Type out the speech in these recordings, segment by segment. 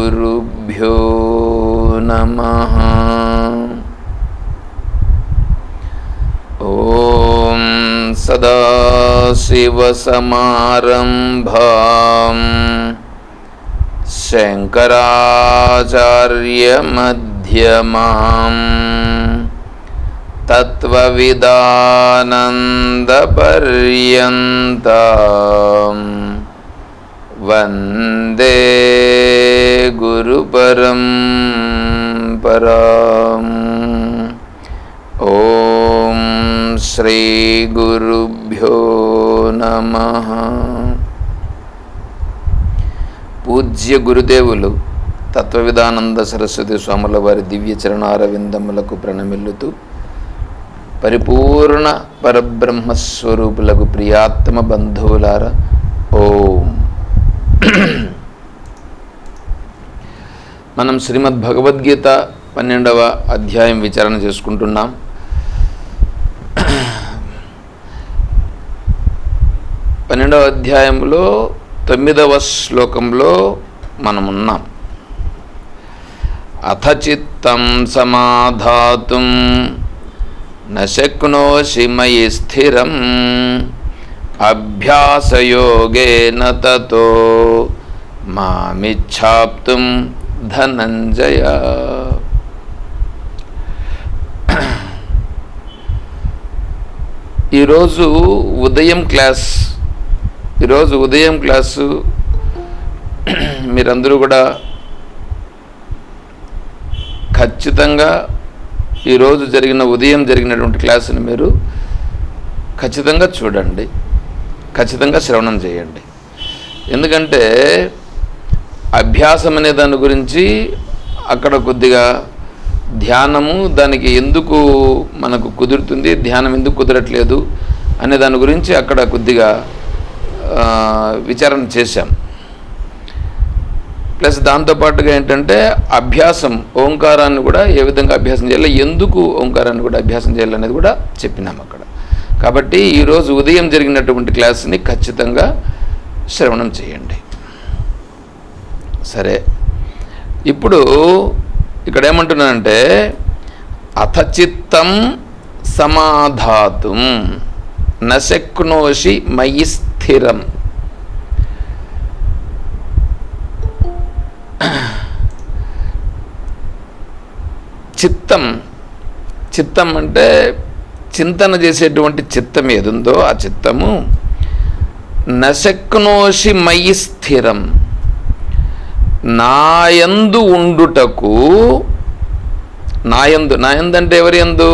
గురుభ్యో నమః. ఓం సదాశివసమారంభాం శంకరాచార్యమధ్యమాం తత్వవిదానందపర్యంతం వందే గురుపరంపరాం. ఓం శ్రీ గురుభ్యో నమః. పూజ్య గురుదేవులు తత్వవిదానంద సరస్వతి స్వాముల వారి దివ్య చరణారవిందములకు ప్రణమిల్లుతూ పరిపూర్ణ పరబ్రహ్మస్వరూపులకు ప్రియాత్మ బంధువులారా, ఓం. మనం శ్రీమద్ భగవద్గీత 12వ అధ్యాయం విచారణ చేసుకుంటున్నాం. 12వ అధ్యాయంలో 9వ శ్లోకంలో మనమున్నాం. అథ చిత్తం సమాధాతుం న శక్నోషి మయి స్థిరం అభ్యాసయోగేన తతో మామిచ్ఛాప్తుం ధనంజయ. ఈరోజు ఉదయం క్లాసు మీరందరూ కూడా ఖచ్చితంగా ఈరోజు ఉదయం జరిగినటువంటి క్లాసుని మీరు ఖచ్చితంగా చూడండి, ఖచ్చితంగా శ్రవణం చేయండి. ఎందుకంటే అభ్యాసం అనే దాని గురించి అక్కడ కొద్దిగా ధ్యానము, దానికి ఎందుకు మనకు కుదురుతుంది, ధ్యానం ఎందుకు కుదరట్లేదు అనే దాని గురించి అక్కడ కొద్దిగా విచారణ చేశాం. ప్లస్ దాంతోపాటుగా ఏంటంటే అభ్యాసం, ఓంకారాన్ని కూడా ఏ విధంగా అభ్యాసం చేయాలి, ఎందుకు ఓంకారాన్ని కూడా అభ్యాసం చేయాలనేది కూడా చెప్పినాం అక్కడ. కాబట్టి ఈరోజు ఉదయం జరిగినటువంటి క్లాస్ని ఖచ్చితంగా శ్రవణం చేయండి. సరే, ఇప్పుడు ఇక్కడ ఏమంటున్నానంటే అథ చిత్తం సమాధాతుం న శక్నోషి మయి స్థిరం. చిత్తం అంటే చింతన చేసేటువంటి చిత్తం ఏదుందో ఆ చిత్తము నశక్నోషి మయి స్థిరం, నాయందు ఉండుటకు. నాయందు అంటే ఎవరి యందు?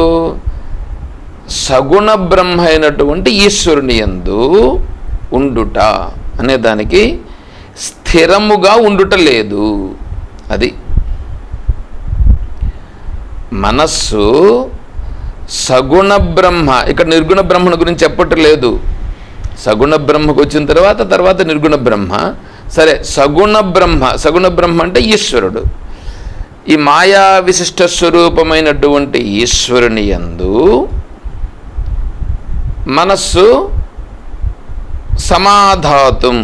సగుణ బ్రహ్మ అయినటువంటి ఈశ్వరుని యందు ఉండుట అనే దానికి స్థిరముగా ఉండుట లేదు. అది మనస్సు సగుణ బ్రహ్మ, ఇక్కడ నిర్గుణ బ్రహ్మను గురించి చెప్పట్లేదు. సగుణ బ్రహ్మకు వచ్చిన తర్వాత నిర్గుణ బ్రహ్మ. సరే, సగుణ బ్రహ్మ అంటే ఈశ్వరుడు. ఈ మాయా విశిష్ట స్వరూపమైనటువంటి ఈశ్వరుని యందు మనస్సు సమాధానం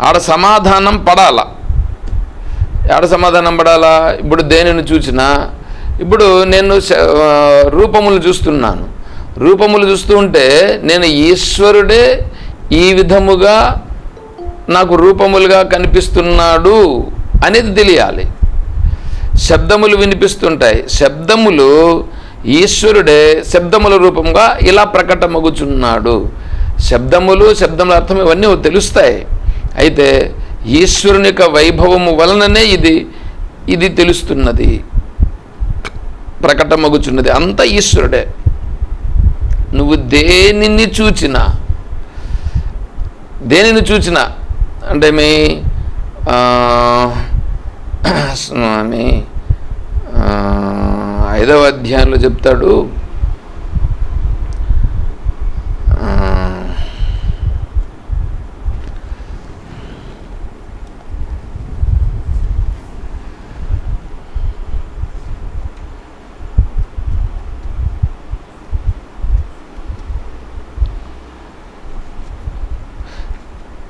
ఆడ సమాధానం పడాలా. ఇప్పుడు దేనిని చూసినా, ఇప్పుడు నేను రూపములు చూస్తున్నాను. రూపములు చూస్తూ ఉంటే నేను ఈశ్వరుడే ఈ విధముగా నాకు రూపములుగా కనిపిస్తున్నాడు అనేది తెలియాలి. శబ్దములు వినిపిస్తుంటాయి, శబ్దములు ఈశ్వరుడే శబ్దముల రూపంగా ఇలా ప్రకటమగుచున్నాడు. శబ్దముల అర్థం ఇవన్నీ తెలుస్తాయి. అయితే ఈశ్వరుని యొక్క వైభవము వలననే ఇది తెలుస్తున్నది, ప్రకటమగుచున్నది. అంతా ఈశ్వరుడే. నువ్వు దేనిని చూచినా అంటే మీ స్వామి 5వ అధ్యాయంలో చెప్తాడు,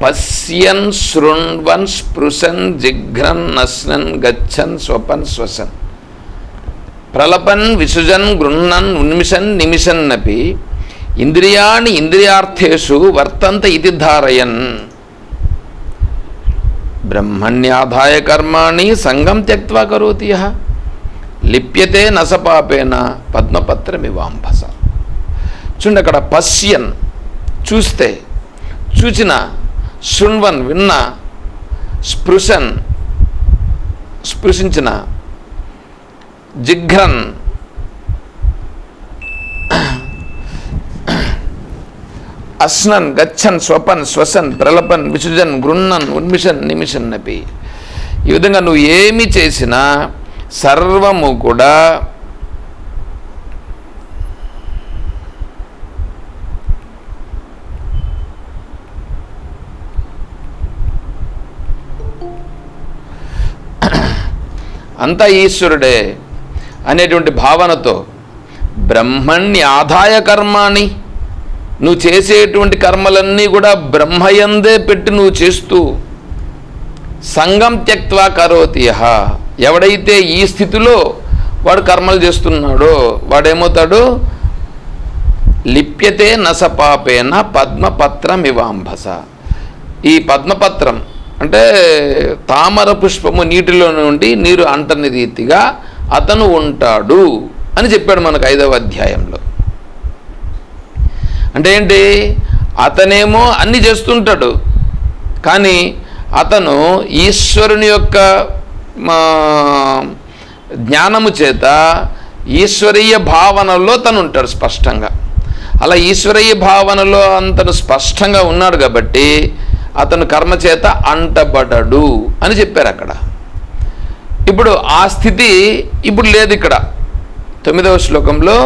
పశ్యన్ శృణ్వన్ స్పృశన్ జిఘ్రన్ నశ్నన్ గచ్చన్ స్వపన్ శ్వసన్ ప్రలపన్ విసృజన్ గృహ్ణన్ ఉన్మిషన్ నిమిషన్నపి ఇంద్రియాణి ఇంద్రియార్థేషు వర్తంత ఇది ధారయన్ బ్రహ్మణ్యాధాయ కర్మాణి సంగం త్యక్త్వా కరోతి యః లిప్యతే నసపాపేన పద్మపత్రమివాంభస. చూడండి, అక్కడ పశ్యన్ చూస్తే, చూచిన, శృణ్వన్ విన్న, స్పృశన్ స్పృశించిన, జిఘ్రన్ అస్నన్ గచ్చన్ స్వపన్ శ్వసన్ ప్రలపన్ విసృజన్ గృహ్ణన్ ఉన్మిషన్ నిమిషన్ నపి. ఈ విధంగా నువ్వు ఏమి చేసినా సర్వము కూడా అంతా ఈశ్వరుడే అనేటువంటి భావనతో బ్రహ్మణ్యాధాయ కర్మాణి, నువ్వు చేసేటువంటి కర్మలన్నీ కూడా బ్రహ్మయందే పెట్టి నువ్వు చేస్తూ సంగం త్యక్త్వా కరోతి యః, ఎవడైతే ఈ స్థితిలో వాడు కర్మలు చేస్తున్నాడో వాడేమవుతాడు, లిప్యతే నసపాపేన పద్మపత్రమివాంభస. ఈ పద్మపత్రం అంటే తామర పుష్పము నీటిలో నుండి నీరు అంటని రీతిగా అతను ఉంటాడు అని చెప్పాడు మనకు 5వ అధ్యాయంలో. అంటే ఏంటి, అతనేమో అన్నీ చేస్తుంటాడు, కానీ అతను ఈశ్వరుని యొక్క జ్ఞానము చేత ఈశ్వరీయ భావనలో తను ఉంటాడు స్పష్టంగా. అలా ఈశ్వరీయ భావనలో అతను స్పష్టంగా ఉన్నాడు కాబట్టి అతను కర్మ చేత అంటబడడు అని చెప్పారు అక్కడ. ఇప్పుడు ఆ స్థితి ఇప్పుడు లేదు ఇక్కడ 9వ శ్లోకంలో.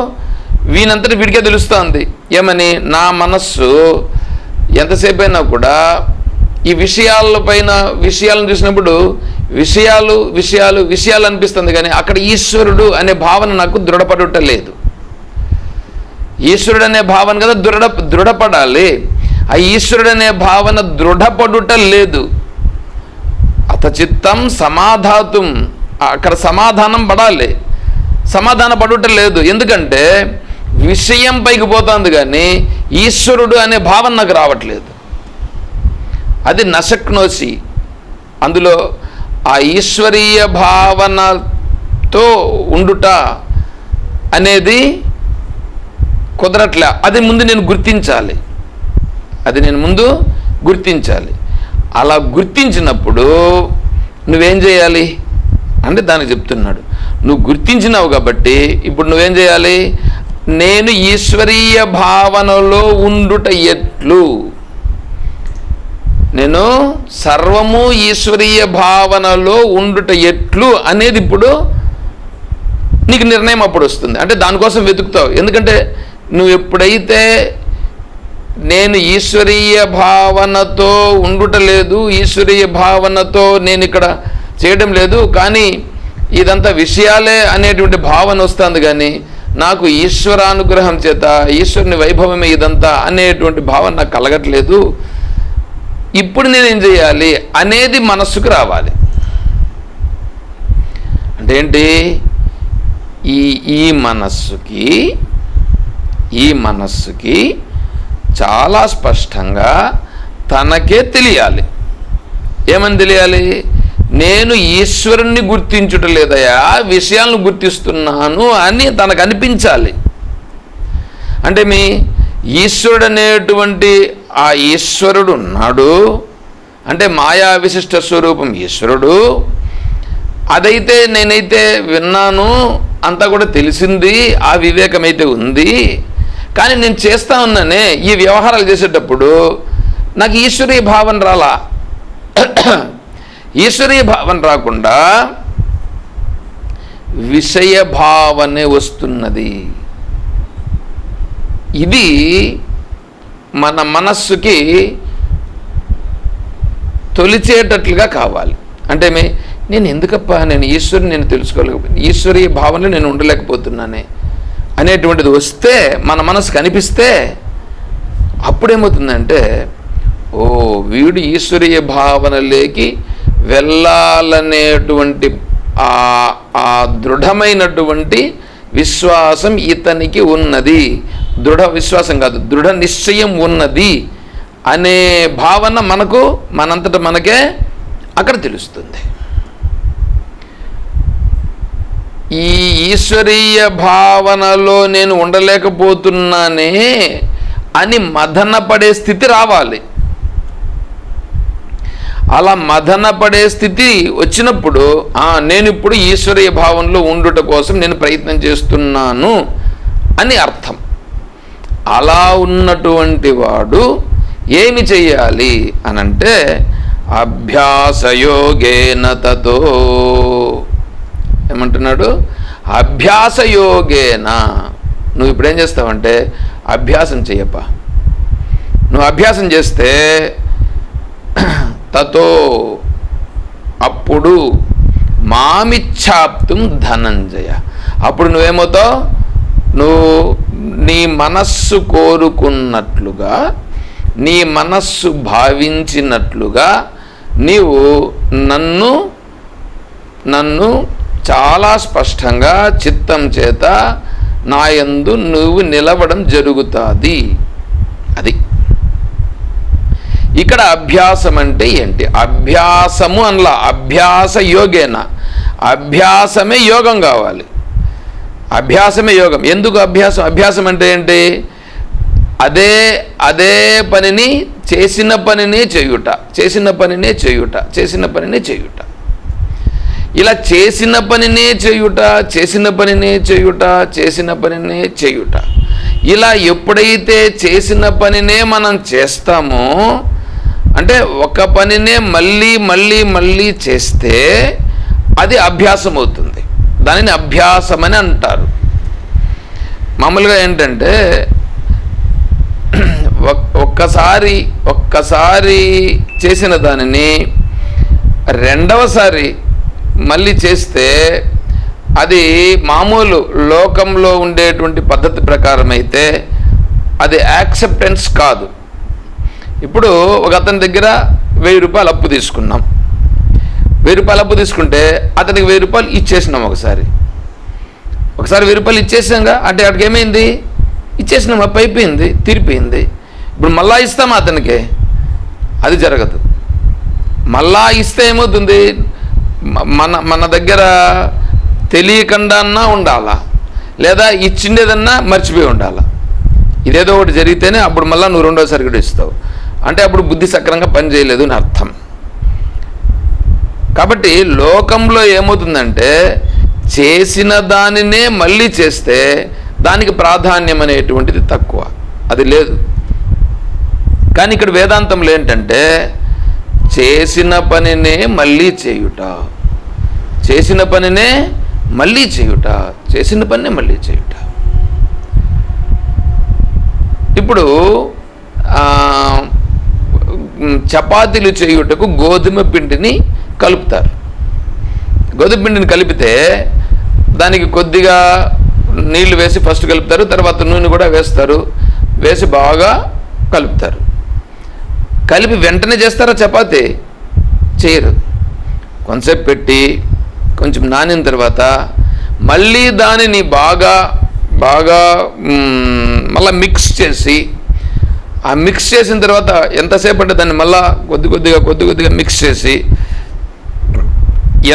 వీనంతటి వీడికే తెలుస్తోంది ఏమని, నా మనస్సు ఎంతసేపు అయినా కూడా ఈ విషయాలను చూసినప్పుడు విషయాలు అనిపిస్తుంది, కానీ అక్కడ ఈశ్వరుడు అనే భావన నాకు దృఢపడుట లేదు. ఈశ్వరుడు అనే భావన కదా దృఢపడాలి, ఆ ఈశ్వరుడు అనే భావన దృఢపడుట లేదు. అతచిత్తం సమాధాతుం, అక్కడ సమాధానం పడాలి, సమాధాన పడుట లేదు. ఎందుకంటే విషయం పైకి పోతుంది కానీ ఈశ్వరుడు అనే భావన నాకు రావట్లేదు. అది నశక్నోసి. అందులో ఆ ఈశ్వరీయ భావనతో ఉండుట అనేది కుదరట్లే. అది ముందు నేను గుర్తించాలి. అలా గుర్తించినప్పుడు నువ్వేం చేయాలి అంటే దానికి చెప్తున్నాడు, నువ్వు గుర్తించినావు కాబట్టి ఇప్పుడు నువ్వేం చేయాలి, నేను ఈశ్వరీయ భావనలో ఉండుట ఎట్లు, నేను సర్వము ఈశ్వరీయ భావనలో ఉండుట ఎట్లు అనేది ఇప్పుడు నీకు నిర్ణయం అప్పుడు వస్తుంది. అంటే దానికోసం వెతుకుతావు. ఎందుకంటే నువ్వు ఎప్పుడైతే నేను ఈశ్వరీయ భావనతో ఉండుట లేదు, ఈశ్వరీయ భావనతో నేను ఇక్కడ చేయడం లేదు, కానీ ఇదంతా విషయాలే అనేటువంటి భావన వస్తుంది, కానీ నాకు ఈశ్వరానుగ్రహం చేత ఈశ్వరుని వైభవమే ఇదంతా అనేటువంటి భావన నాకు కలగట్లేదు, ఇప్పుడు నేనేం చేయాలి అనేది మనస్సుకు రావాలి. అంటే ఏంటి, ఈ మనస్సుకి చాలా స్పష్టంగా తనకే తెలియాలి. ఏమని తెలియాలి, నేను ఈశ్వరుణ్ణి గుర్తించుట లేదయా, విషయాలను గుర్తిస్తున్నాను అని తనకు అనిపించాలి. అంటే మీ ఈశ్వరుడు అనేటువంటి ఆ ఈశ్వరుడు ఉన్నాడు అంటే మాయా విశిష్ట స్వరూపం ఈశ్వరుడు, అదైతే నేనైతే విన్నాను, అంతా కూడా తెలిసింది, ఆ వివేకమైతే ఉంది, కానీ నేను చేస్తా ఉన్నానే ఈ వ్యవహారాలు చేసేటప్పుడు నాకు ఈశ్వరీయ భావన రాలా. ఈశ్వరీయ భావన రాకుండా విషయ భావనే వస్తున్నది. ఇది మన మనస్సుకి తొలిచేటట్లుగా కావాలి. అంటే నేను ఎందుకప్పా నేను ఈశ్వరుని నేను తెలుసుకోలేకపోతే, ఈశ్వరీయ భావనలో నేను ఉండలేకపోతున్నానే అనేటువంటిది వస్తే మన మనసు కనిపిస్తే అప్పుడేమవుతుందంటే వీడు ఈశ్వరీయ భావనలోకి వెళ్ళాలనేటువంటి ఆ దృఢమైనటువంటి విశ్వాసం ఇతనికి ఉన్నది. దృఢ విశ్వాసం కాదు, దృఢ నిశ్చయం ఉన్నది అనే భావన మనంతట మనకే అక్కడ తెలుస్తుంది. ఈ ఈశ్వరీయ భావనలో నేను ఉండలేకపోతున్నానే అని మదన పడే స్థితి రావాలి. అలా మదన పడే స్థితి వచ్చినప్పుడు నేను ఇప్పుడు ఈశ్వరీయ భావనలో ఉండుట కోసం నేను ప్రయత్నం చేస్తున్నాను అని అర్థం. అలా ఉన్నటువంటి వాడు ఏమి చెయ్యాలి అనంటే అభ్యాసయోగేన తతో, ఏమంటున్నాడు? అభ్యాసయోగేన. నువ్వు ఇప్పుడేం చేస్తావంటే అభ్యాసం చెయ్యప్ప. నువ్వు అభ్యాసం చేస్తే తతో అప్పుడు మామిచ్ఛాప్తుం ధనంజయ, అప్పుడు నువ్వేమవుతావు? నువ్వు నీ మనస్సు కోరుకున్నట్లుగా, నీ మనస్సు భావించినట్లుగా నీవు నన్ను చాలా స్పష్టంగా చిత్తం చేత నాయందు నువ్వు నిలవడం జరుగుతుంది. అది ఇక్కడ అభ్యాసం అంటే ఏంటి? అభ్యాసము అనలా, అభ్యాస యోగేన. అభ్యాసమే యోగం కావాలి, అభ్యాసమే యోగం. ఎందుకు అభ్యాసం? అభ్యాసం అంటే ఏంటి? అదే పనిని చేసిన పనినే చేయుట, చేసిన పనినే చేయుట, చేసిన పనినే చేయుట. ఇలా చేసిన పనినే చేయుట, చేసిన పనినే చేయుట, చేసిన పనినే చేయుట. ఇలా ఎప్పుడైతే చేసిన పనినే మనం చేస్తామో, అంటే ఒక పనినే మళ్ళీ మళ్ళీ మళ్ళీ చేస్తే అది అభ్యాసం అవుతుంది. దానిని అభ్యాసం అని అంటారు. మామూలుగా ఏంటంటే ఒక్కసారి చేసిన దానిని రెండవసారి మళ్ళీ చేస్తే అది మామూలు లోకంలో ఉండేటువంటి పద్ధతి ప్రకారం అయితే అది యాక్సెప్టెన్స్ కాదు. ఇప్పుడు ఒక అతని దగ్గర 1000 రూపాయలు అప్పు తీసుకున్నాం. 1000 రూపాయలు అప్పు తీసుకుంటే అతనికి 1000 రూపాయలు ఇచ్చేసినాం. ఒకసారి 1000 రూపాయలు ఇచ్చేసాంగా, అంటే అక్కడికి ఏమైంది? ఇచ్చేసినాం, అప్పు అయిపోయింది, తీరిపోయింది. ఇప్పుడు మళ్ళా ఇస్తామా అతనికి? అది జరగదు. మళ్ళా ఇస్తే ఏమవుతుంది? మన దగ్గర తెలియకుండా ఉండాలా, లేదా ఇచ్చిండేదన్నా మర్చిపోయి ఉండాలా. ఇదేదో ఒకటి జరిగితేనే అప్పుడు మళ్ళీ నువ్వు రెండోసారి కూడా ఇస్తావు. అంటే అప్పుడు బుద్ధి సక్రంగా పనిచేయలేదు అని అర్థం. కాబట్టి లోకంలో ఏమవుతుందంటే చేసిన దానినే మళ్ళీ చేస్తే దానికి ప్రాధాన్యం అనేటువంటిది తక్కువ, అది లేదు. కానీ ఇక్కడ వేదాంతంలో ఏంటంటే చేసిన పనినే మళ్ళీ చేయుట, చేసిన పనినే మళ్ళీ చేయుట, చేసిన పనినే మళ్ళీ చేయుట. ఇప్పుడు చపాతీలు చేయుటకు గోధుమ పిండిని కలుపుతారు. గోధుమ పిండిని కలిపితే దానికి కొద్దిగా నీళ్లు వేసి ఫస్ట్ కలుపుతారు, తర్వాత నూనె కూడా వేస్తారు, వేసి బాగా కలుపుతారు. కలిపి వెంటనే చేస్తారా చపాతీ? చేయరు. కొంతసేపు పెట్టి కొంచెం నానిన తర్వాత మళ్ళీ దానిని బాగా మళ్ళీ మిక్స్ చేసి, ఆ మిక్స్ చేసిన తర్వాత ఎంతసేపు అంటే దాన్ని మళ్ళీ కొద్ది కొద్దిగా మిక్స్ చేసి,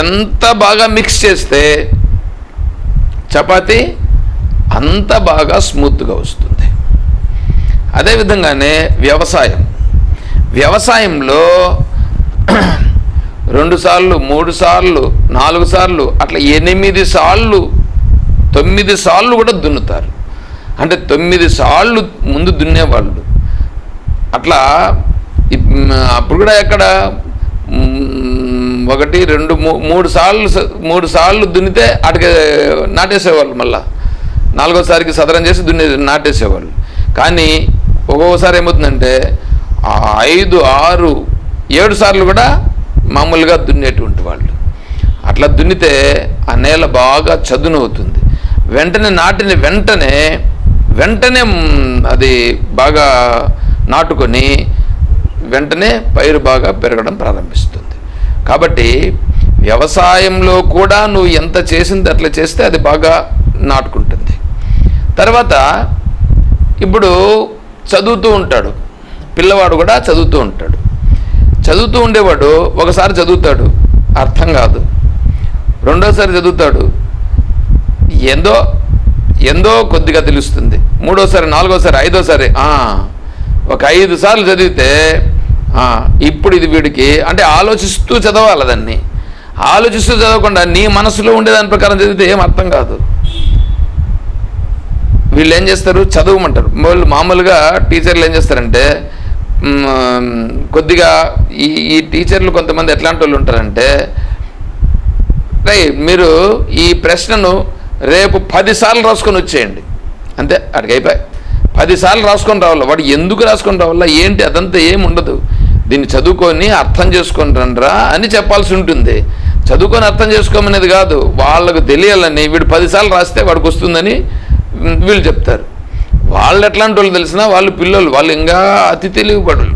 ఎంత బాగా మిక్స్ చేస్తే చపాతీ అంత బాగా స్మూత్గా వస్తుంది. అదేవిధంగానే వ్యవసాయంలో 2 సార్లు 3 సార్లు 4 సార్లు అట్లా 8 సార్లు 9 సార్లు కూడా దున్నుతారు. అంటే 9 సార్లు ముందు దున్నేవాళ్ళు. అట్లా అప్పుడు కూడా ఎక్కడ 1 2 3 సార్లు దున్నితే అటుకే నాటేసేవాళ్ళు. మళ్ళా 4వసారికి సదరం చేసి నాటేసేవాళ్ళు. కానీ ఒక్కొక్కసారి ఏమవుతుందంటే 5 6 7 సార్లు కూడా మామూలుగా దున్నేటువంటి వాళ్ళు. అట్లా దున్నితే ఆ నేల బాగా చదును అవుతుంది. నాటిన వెంటనే అది బాగా నాటుకొని వెంటనే పైరు బాగా పెరగడం ప్రారంభిస్తుంది. కాబట్టి వ్యవసాయంలో కూడా నువ్వు ఎంత చేసింది అట్లా చేస్తే అది బాగా నాటుకుంటుంది. తర్వాత ఇప్పుడు చదువుతూ ఉంటాడు పిల్లవాడు కూడా, చదువుతూ ఉండేవాడు ఒకసారి చదువుతాడు, అర్థం కాదు. రెండోసారి చదువుతాడు, ఎందో కొద్దిగా తెలుస్తుంది. మూడోసారి, నాలుగోసారి, ఐదోసారి, ఒక 5 సార్లు చదివితే ఇప్పుడు ఇది వీడికి అంటే ఆలోచిస్తూ చదవాలి. దాన్ని ఆలోచిస్తూ చదవకుండా నీ మనసులో ఉండేదాని ప్రకారం చదివితే ఏం అర్థం కాదు. వీళ్ళు ఏం చేస్తారు, చదవమంటారు. మామూలుగా టీచర్లు ఏం చేస్తారంటే కొద్దిగా ఈ టీచర్లు కొంతమంది ఎట్లాంటి వాళ్ళు ఉంటారంటే, మీరు ఈ ప్రశ్నను రేపు 10 సార్లు రాసుకొని వచ్చేయండి, అంతే అడిగి అయిపోయి 10 సార్లు రాసుకొని రావాలా. వాడు ఎందుకు రాసుకొని రావాలా ఏంటి అదంతా ఏమి ఉండదు. దీన్ని చదువుకొని అర్థం చేసుకొని రండ్రా అని చెప్పాల్సి ఉంటుంది. చదువుకొని అర్థం చేసుకోమనేది కాదు, వాళ్ళకు తెలియాలని. వీడు 10 సార్లు రాస్తే వాడికి వస్తుందని వీళ్ళు చెప్తారు. వాళ్ళు ఎట్లాంటి వాళ్ళు తెలిసినా వాళ్ళు పిల్లలు, వాళ్ళు ఇంకా అతి తెలివిపడులు.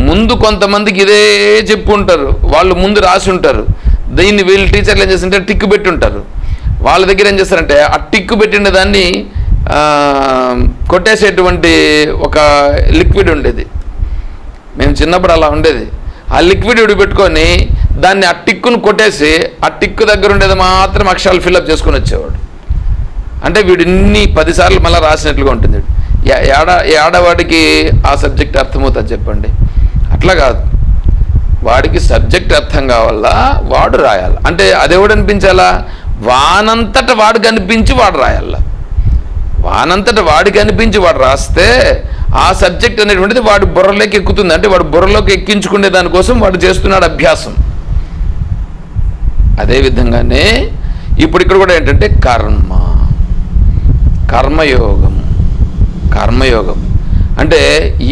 ముందు కొంతమందికి ఇదే చెప్పు ఉంటారు, వాళ్ళు ముందు రాసి ఉంటారు. దీన్ని వీళ్ళు టీచర్లు ఏం చేస్తుంటే టిక్కు పెట్టి ఉంటారు. వాళ్ళ దగ్గర ఏం చేస్తారంటే ఆ టిక్కు పెట్టిన దాన్ని కొట్టేసేటువంటి ఒక లిక్విడ్ ఉండేది. మేము చిన్నప్పుడు అలా ఉండేది. ఆ లిక్విడ్ పెట్టుకొని దాన్ని ఆ టిక్కును కొట్టేసి ఆ టిక్కు దగ్గర ఉండేది మాత్రం అక్షరాలు ఫిల్అప్ చేసుకొని వచ్చేవాడు. అంటే వీడు ఇన్ని 10 సార్లు మళ్ళీ రాసినట్లుగా ఉంటుంది. ఏడవాడికి ఆ సబ్జెక్ట్ అర్థమవుతుంది చెప్పండి? అట్లా కాదు, వాడికి సబ్జెక్ట్ అర్థం కావాలా, వాడు రాయాలి. అంటే అదెవడు అనిపించాలా, వానంతట వాడు కనిపించి వాడు రాయాల. వానంతట వాడికి అనిపించి వాడు రాస్తే ఆ సబ్జెక్ట్ అనేటువంటిది వాడి బుర్రలోకి ఎక్కుతుంది. అంటే వాడు బుర్రలోకి ఎక్కించుకునే దానికోసం వాడు చేస్తున్నాడు అభ్యాసం. అదేవిధంగానే ఇప్పుడు ఇక్కడ కూడా ఏంటంటే కర్మయోగం అంటే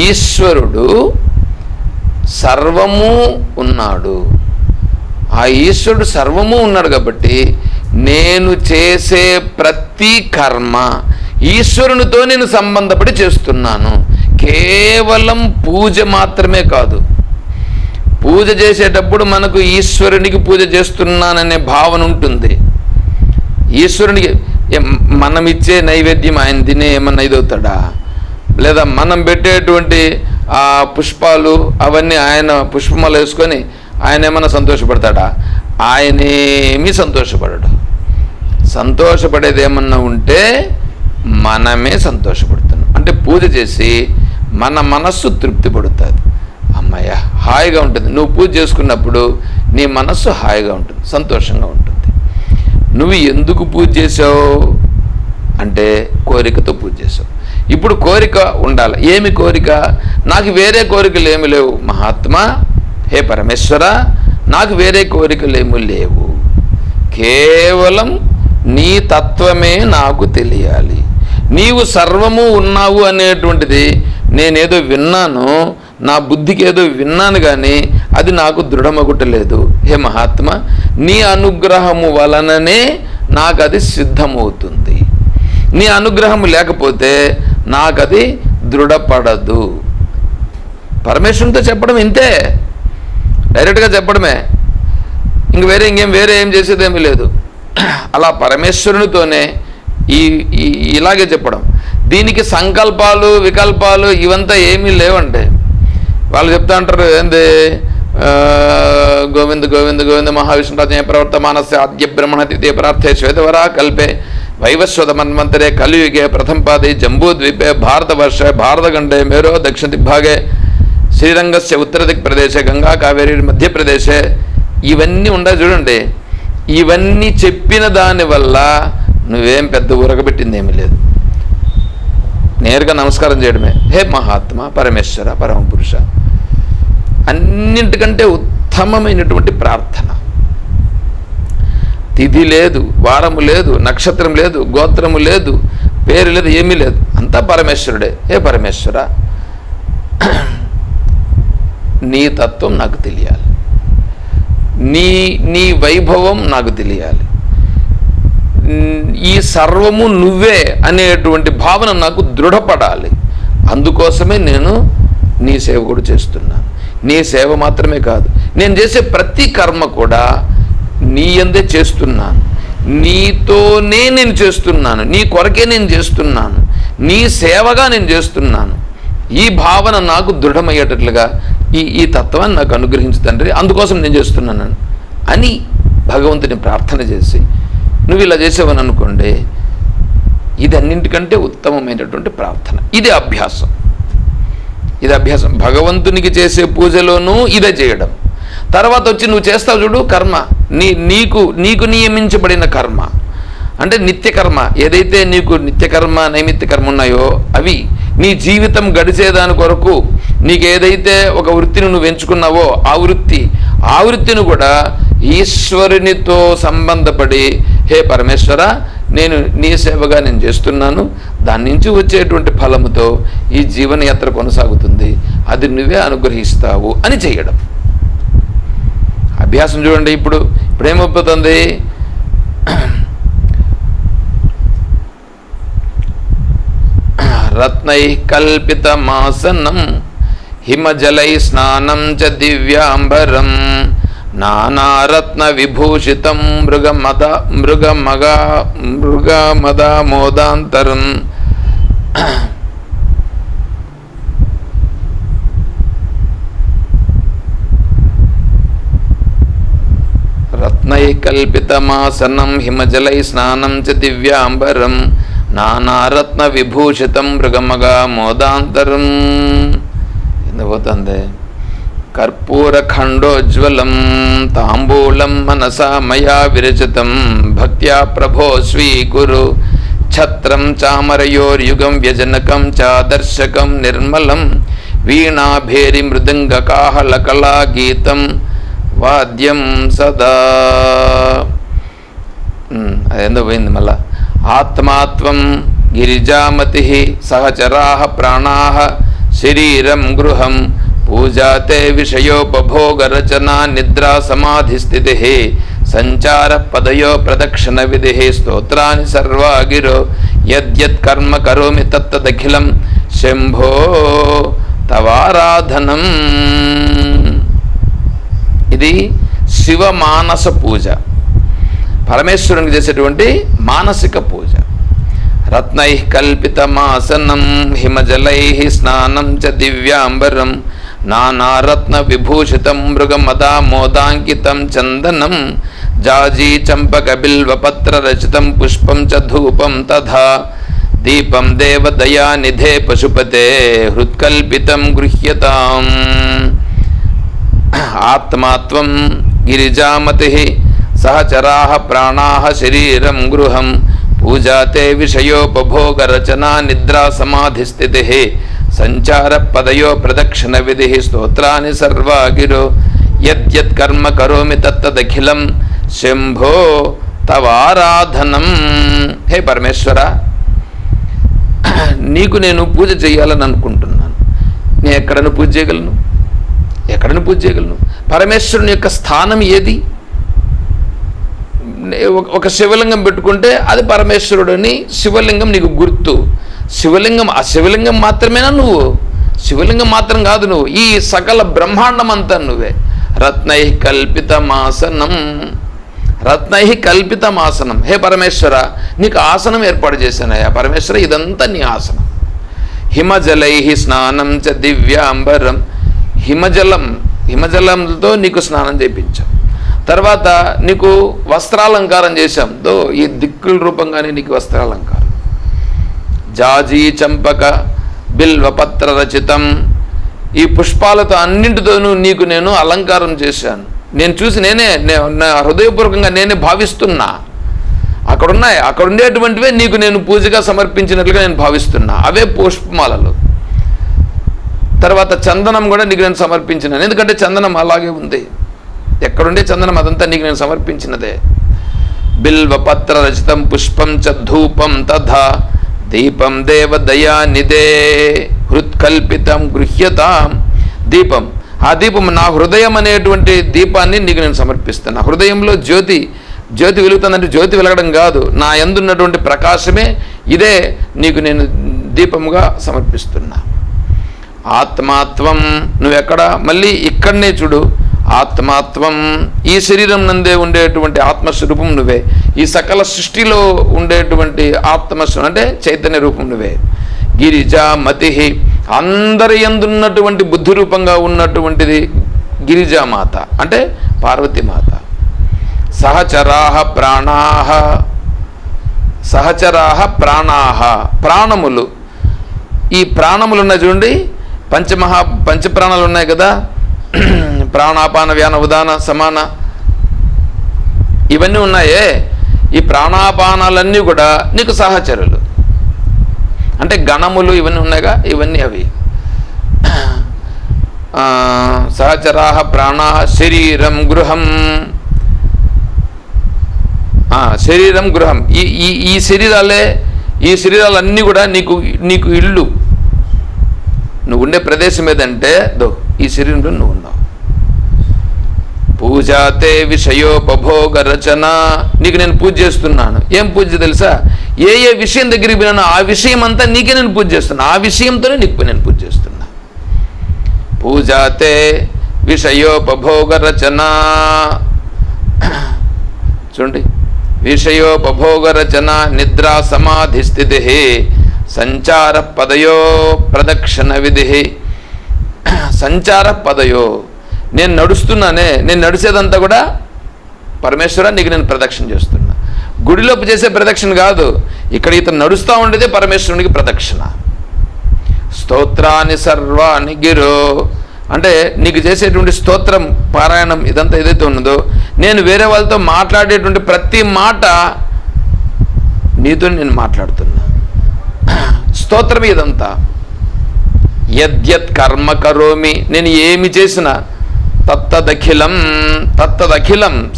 ఈశ్వరుడు సర్వము ఉన్నాడు. ఆ ఈశ్వరుడు సర్వము ఉన్నాడు కాబట్టి నేను చేసే ప్రతి కర్మ ఈశ్వరునితో నేను సంబంధపడి చేస్తున్నాను. కేవలం పూజ మాత్రమే కాదు. పూజ చేసేటప్పుడు మనకు ఈశ్వరునికి పూజ చేస్తున్నాననే భావన ఉంటుంది. ఈశ్వరునికి మనం ఇచ్చే నైవేద్యం ఆయన తినే ఏమన్నా ఇదవుతాడా? లేదా మనం పెట్టేటువంటి ఆ పుష్పాలు అవన్నీ ఆయన పుష్పమాలు వేసుకొని ఆయన ఏమన్నా సంతోషపడతాడా? ఆయనేమీ సంతోషపడడు. సంతోషపడేది ఏమన్నా ఉంటే మనమే సంతోషపడుతున్నాం. అంటే పూజ చేసి మన మనస్సు తృప్తి పడుతుంది, అమ్మయ్య హాయిగా ఉంటుంది. నువ్వు పూజ చేసుకున్నప్పుడు నీ మనస్సు హాయిగా ఉంటుంది, సంతోషంగా ఉంటుంది. నువ్వు ఎందుకు పూజ చేసావు అంటే కోరికతో పూజ చేసావు. ఇప్పుడు కోరిక ఉండాలి. ఏమి కోరిక? నాకు వేరే కోరికలు ఏమి లేవు మహాత్మా, హే పరమేశ్వర, నాకు వేరే కోరికలు ఏమి లేవు. కేవలం నీ తత్వమే నాకు తెలియాలి. నీవు సర్వము ఉన్నావు అనేటువంటిది నేనేదో విన్నాను, నా బుద్ధికి ఏదో విన్నాను, కానీ అది నాకు దృఢమగుటలేదు. హే మహాత్మా, నీ అనుగ్రహము వలననే నాకు అది సిద్ధమవుతుంది. నీ అనుగ్రహము లేకపోతే నాకు అది దృఢపడదు. పరమేశ్వరునితో చెప్పడం ఇంతే, డైరెక్ట్గా చెప్పడమే. వేరే ఏం చేసేదేమీ లేదు. అలా పరమేశ్వరునితోనే ఇలాగే చెప్పడం. దీనికి సంకల్పాలు వికల్పాలు ఇవంతా ఏమీ లేవండి. వాళ్ళు చెప్తా అంటారు ఏంది, గోవింద గోవింద గోవింద మహావిష్ణురాజ ప్రవర్తమానస్య ఆద్య బ్రహ్మణతిథే ప్రార్థే శ్వేతవరా కల్పే వైవస్వత మన్వంతరే కలియుగే ప్రథమ పాదే జంబూద్వీపే భారతవర్ష భారతఖండే మేరో దక్షిణ దిగ్భాగే శ్రీరంగస్య ఉత్తర దిక్ ప్రదేశే గంగా కావేరి మధ్యప్రదేశే. ఇవన్నీ ఉండాలి చూడండి. ఇవన్నీ చెప్పిన దానివల్ల నువ్వేం పెద్ద ఊరగబెట్టింది ఏమీ లేదు. నేరుగా నమస్కారం చేయడమే. హే మహాత్మా, పరమేశ్వర, పరమపురుష. అన్నింటికంటే ఉత్తమమైనటువంటి ప్రార్థన. తిథి లేదు, వారము లేదు, నక్షత్రం లేదు, గోత్రము లేదు, పేరు లేదు, ఏమీ లేదు, అంతా పరమేశ్వరుడే. హే పరమేశ్వర, నీ తత్వం నాకు తెలియాలి, నీ వైభవం నాకు తెలియాలి, ఈ సర్వము నువ్వే అనేటువంటి భావన నాకు దృఢపడాలి. అందుకోసమే నేను నీ సేవ కూడా చేస్తున్నాను. నీ సేవ మాత్రమే కాదు, నేను చేసే ప్రతి కర్మ కూడా నీ యందే చేస్తున్నాను, నీతోనే నేను చేస్తున్నాను, నీ కొరకే నేను చేస్తున్నాను, నీ సేవగా నేను చేస్తున్నాను. ఈ భావన నాకు దృఢమయ్యేటట్లుగా ఈ తత్వాన్ని నాకు అనుగ్రహించు తండ్రి, అందుకోసం నేను చేస్తున్నాను అని భగవంతుని ప్రార్థన చేసి నువ్వు ఇలా చేసేవని అనుకోండి, ఇది అన్నింటికంటే ఉత్తమమైనటువంటి ప్రార్థన. ఇది అభ్యాసం. భగవంతునికి చేసే పూజలోనూ ఇదే చేయడం. తర్వాత వచ్చి నువ్వు చేస్తావు చూడు కర్మ, నీకు నియమించబడిన కర్మ అంటే నిత్యకర్మ, ఏదైతే నీకు నిత్యకర్మ నైమిత్య కర్మ ఉన్నాయో అవి నీ జీవితం గడిచేదాని కొరకు నీకు ఏదైతే ఒక వృత్తిని నువ్వు ఎంచుకున్నావో ఆ వృత్తిని కూడా ఈశ్వరునితో సంబంధపడి, హే పరమేశ్వర, నేను నీ సేవగా నేను చేస్తున్నాను, దాని నుంచి వచ్చేటువంటి ఫలముతో ఈ జీవనయాత్ర కొనసాగుతుంది, అది నువ్వే అనుగ్రహిస్తావు అని చేయడం అభ్యాసం. చూడండి, ఇప్పుడు ఏమైపోతుంది, రత్నై కల్పితమాసనం హిమజలై స్నానం చ దివ్యాంబరం నానారత్న విభూషితం మృగమదామోదాంతరం రత్నై కల్పితమాసనం హిమజలై స్నానం చ దివ్యాంబరం నానారత్న విభూషితం మృగమగామోదాంతరం. ఎందుపోతుంది, కర్పూరఖండోజ్వలం తాంబూలం మనసా మయా విరచితం భక్త్యా ప్రభో స్వీకురు ఛత్రం చామరయోర్యుగం వ్యజనకం చాదర్శకం నిర్మలం వీణాభేరి మృదంగకాహళకళా గీతం వాద్యం సదా. అదేందో పోయింది మళ్ళా. ఆత్మాత్వం గిరిజామతి సహచరాః ప్రాణాః శరీరం గృహం పూజాతే విషయోపభోగరచనా నిద్రా సమాధిస్థితి సంచార పదయో ప్రదక్షిణ విధి స్తోత్రాన్ని సర్వాగిరో యద్యత్ కర్మ కరోమి తత్తదఖిలం శంభో తవారాధనం. ఇది శివమానస పూజ, పరమేశ్వరునికి చేసేటువంటి మానసిక పూజ. రత్నై కల్పితమాసనం హిమజలై స్నానం చ దివ్యాంబరం నానారత్న విభూషితం మృగమదామోదాంకితం చందనం జాజీ చంపక బిల్వపత్ర రచితం పుష్పం చ ధూపం తథా దీపం దేవదయానిధే పశుపతే హృత్కల్పితం గృహ్యతాం. ఆత్మాత్వం గిరిజామతి సహచరాః ప్రాణాః శరీరం గృహం పూజాతే విషయోపభోగరచనా నిద్రా సమాధిస్థితి సంచార పదయో ప్రదక్షిణ విధి స్తోత్రాన్ని సర్వాగిరో యద్యత్ కర్మ కరోమి తత్తదఖిలం శంభో తవారాధనం. హే పరమేశ్వర, నీకు నేను పూజ చేయాలని అనుకుంటున్నాను. నేను ఎక్కడను పూజ చేయగలను? పరమేశ్వరుని యొక్క స్థానం ఏది? ఒక శివలింగం పెట్టుకుంటే అది పరమేశ్వరుడని శివలింగం నీకు గుర్తు. ఆ శివలింగం మాత్రమేనా నువ్వు? శివలింగం మాత్రం కాదు నువ్వు, ఈ సకల బ్రహ్మాండం అంతా నువ్వే. రత్నై కల్పితమాసనం. హే పరమేశ్వర, నీకు ఆసనం ఏర్పాటు చేశానయ్యా పరమేశ్వర, ఇదంతా నీ ఆసనం. హిమజలై స్నానం చ దివ్యాంబరం. హిమజలంతో నీకు స్నానం చేయించాం. తర్వాత నీకు వస్త్రాలంకారం చేశాం. ఈ దిక్కుల రూపంగానే నీకు వస్త్రాలంకారం. జాజీ చంపక బిల్వపత్ర రచితం, ఈ పుష్పాలతో అన్నింటితోనూ నీకు నేను అలంకారం చేశాను. నేను చూసి నా హృదయపూర్వకంగా నేనే భావిస్తున్నా. అక్కడ ఉండేటువంటివే నీకు నేను పూజగా సమర్పించినట్లుగా నేను భావిస్తున్నా. అవే పుష్పమాలలు. తర్వాత చందనం కూడా నీకు నేను సమర్పించినాను, ఎందుకంటే చందనం అలాగే ఉంది. ఎక్కడుండే చందనం అదంతా నీకు నేను సమర్పించినదే. బిల్వపత్ర రచితం పుష్పం చ ధూపం తథా దీపం దేవదయానిదే హృత్కల్పితం గృహ్యతాం. దీపం, ఆ దీపం నా హృదయం అనేటువంటి దీపాన్ని నీకు నేను సమర్పిస్తున్నా. హృదయంలో జ్యోతి వెలుగుతుందంటే జ్యోతి వెలగడం కాదు, నా యందున్నటువంటి ప్రకాశమే, ఇదే నీకు నేను దీపముగా సమర్పిస్తున్నా. ఆత్మాత్వం నువ్వెక్కడ, మళ్ళీ ఇక్కడనే చూడు, ఆత్మాత్వం ఈ శరీరం నందే ఉండేటువంటి ఆత్మస్వరూపం నువ్వే, ఈ సకల సృష్టిలో ఉండేటువంటి ఆత్మస్వరూపం అంటే చైతన్య రూపం నువ్వే. గిరిజా మతి అందరి యందున్నటువంటి బుద్ధి రూపంగా ఉన్నటువంటిది గిరిజామాత అంటే పార్వతీమాత. సహచరాహ ప్రాణాహ, సహచరాహ ప్రాణాహ ప్రాణములు, ఈ ప్రాణములు ఉన్నాయి చూడండి, పంచప్రాణాలు ఉన్నాయి కదా, ప్రాణాపాన వ్యాన ఉదాన సమాన ఇవన్నీ ఉన్నాయే, ఈ ప్రాణాపానాలన్నీ కూడా నీకు సహచరులు అంటే గణములు ఇవన్నీ ఉన్నాయిగా, ఇవన్నీ అవి. సహచరాహ ప్రాణాహ శరీరం గృహం, శరీరం గృహం ఈ శరీరాలే, ఈ శరీరాలన్నీ కూడా నీకు ఇల్లు, నువ్వు ఉండే ప్రదేశం ఏదంటే ఈ శరీరంలో నువ్వు ఉన్నావు. పూజాతే విషయోపభోగ రచన, నీకు నేను పూజ చేస్తున్నాను. ఏం పూజ తెలుసా? ఏ విషయం దగ్గరికి పోయినానో ఆ విషయం అంతా నీకే నేను పూజ చేస్తున్నా, ఆ విషయంతోనే నీకు నేను పూజ చేస్తున్నా. పూజాతే విషయోపభోగ రచన, చూడండి, విషయోపభోగ రచన నిద్రా సమాధి స్థితి సంచార పదయో ప్రదక్షిణ విధి. సంచార పదయో, నేను నడుస్తున్నానే, నేను నడిచేదంతా కూడా పరమేశ్వర నీకు నేను ప్రదక్షిణ చేస్తున్నా. గుడిలోపు చేసే ప్రదక్షిణ కాదు, ఇక్కడ ఇతను నడుస్తూ ఉండేదే పరమేశ్వరునికి ప్రదక్షిణ. స్తోత్రాన్ని సర్వాన్ని గిరో అంటే నీకు చేసేటువంటి స్తోత్రం పారాయణం ఇదంతా ఏదైతే ఉన్నదో, నేను వేరే వాళ్ళతో మాట్లాడేటువంటి ప్రతి మాట నీతో నేను మాట్లాడుతున్నా, స్తోత్రం ఇదంతా. యద్యత్ కర్మ కరోమి, నేను ఏమి చేసినా తత్తదఖిలం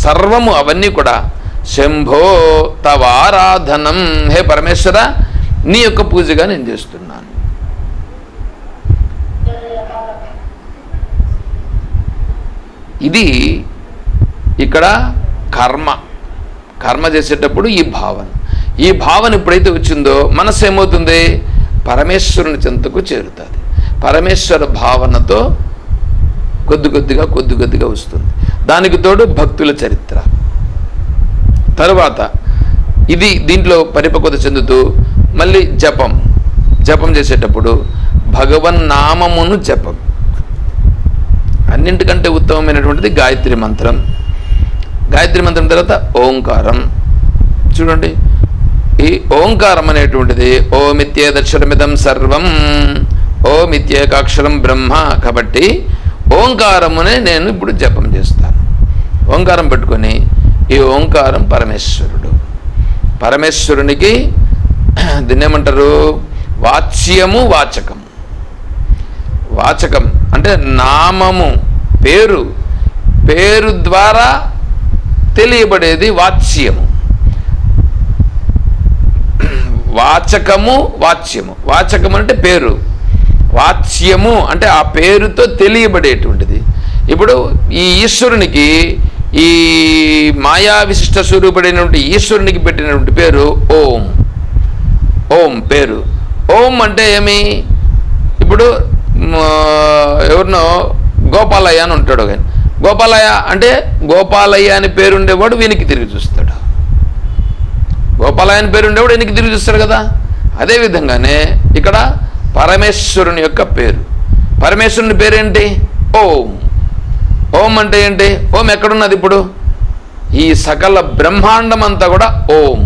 సర్వము అవన్నీ కూడా శంభో తవారాధనం, హే పరమేశ్వర నీ యొక్క పూజగా నేను చేస్తున్నాను. ఇది ఇక్కడ కర్మ చేసేటప్పుడు ఈ భావన ఎప్పుడైతే వచ్చిందో మనసు ఏమవుతుంది? పరమేశ్వరుని చెంతకు చేరుతుంది. పరమేశ్వర భావనతో కొద్ది కొద్దిగా వస్తుంది. దానికి తోడు భక్తుల చరిత్ర. తరువాత దీంట్లో పరిపక్వత చెందుతూ మళ్ళీ జపం చేసేటప్పుడు భగవన్నామమును జపం. అన్నింటికంటే ఉత్తమమైనటువంటిది గాయత్రి మంత్రం. గాయత్రి మంత్రం తర్వాత ఓంకారం. చూడండి, ఈ ఓంకారం అనేటువంటిది ఓమిత్యేదక్షరమిదం సర్వం, ఓమిత్యేకాక్షరం బ్రహ్మ. కాబట్టి ఓంకారమునే నేను ఇప్పుడు జపం చేస్తాను. ఓంకారం పెట్టుకొని ఈ ఓంకారం పరమేశ్వరునికి దీన్ని ఏమంటారు? వాచ్యము వాచకం అంటే నామము, పేరు ద్వారా తెలియబడేది వాచ్యము. వాచకము అంటే పేరు, వాచ్యము అంటే ఆ పేరుతో తెలియబడేటువంటిది. ఇప్పుడు ఈ ఈశ్వరునికి, ఈ మాయా విశిష్ట స్వరూపుడైనటువంటి ఈశ్వరునికి పెట్టినటువంటి పేరు ఓం పేరు. ఓం అంటే ఏమి? ఇప్పుడు ఎవరినో గోపాలయ్య అని ఉంటాడు, కానీ గోపాలయ్య అంటే గోపాలయ్య అని పేరుండేవాడు వీనికి తిరిగి చూస్తాడు. గోపాలయ్య అని పేరుండేవాడు వీనికి తిరిగి చూస్తాడు కదా. అదేవిధంగానే ఇక్కడ పరమేశ్వరుని యొక్క పేరు, పరమేశ్వరుని పేరేంటి? ఓం అంటే ఏంటి? ఓం ఎక్కడున్నది? ఇప్పుడు ఈ సకల బ్రహ్మాండం అంతా కూడా ఓం.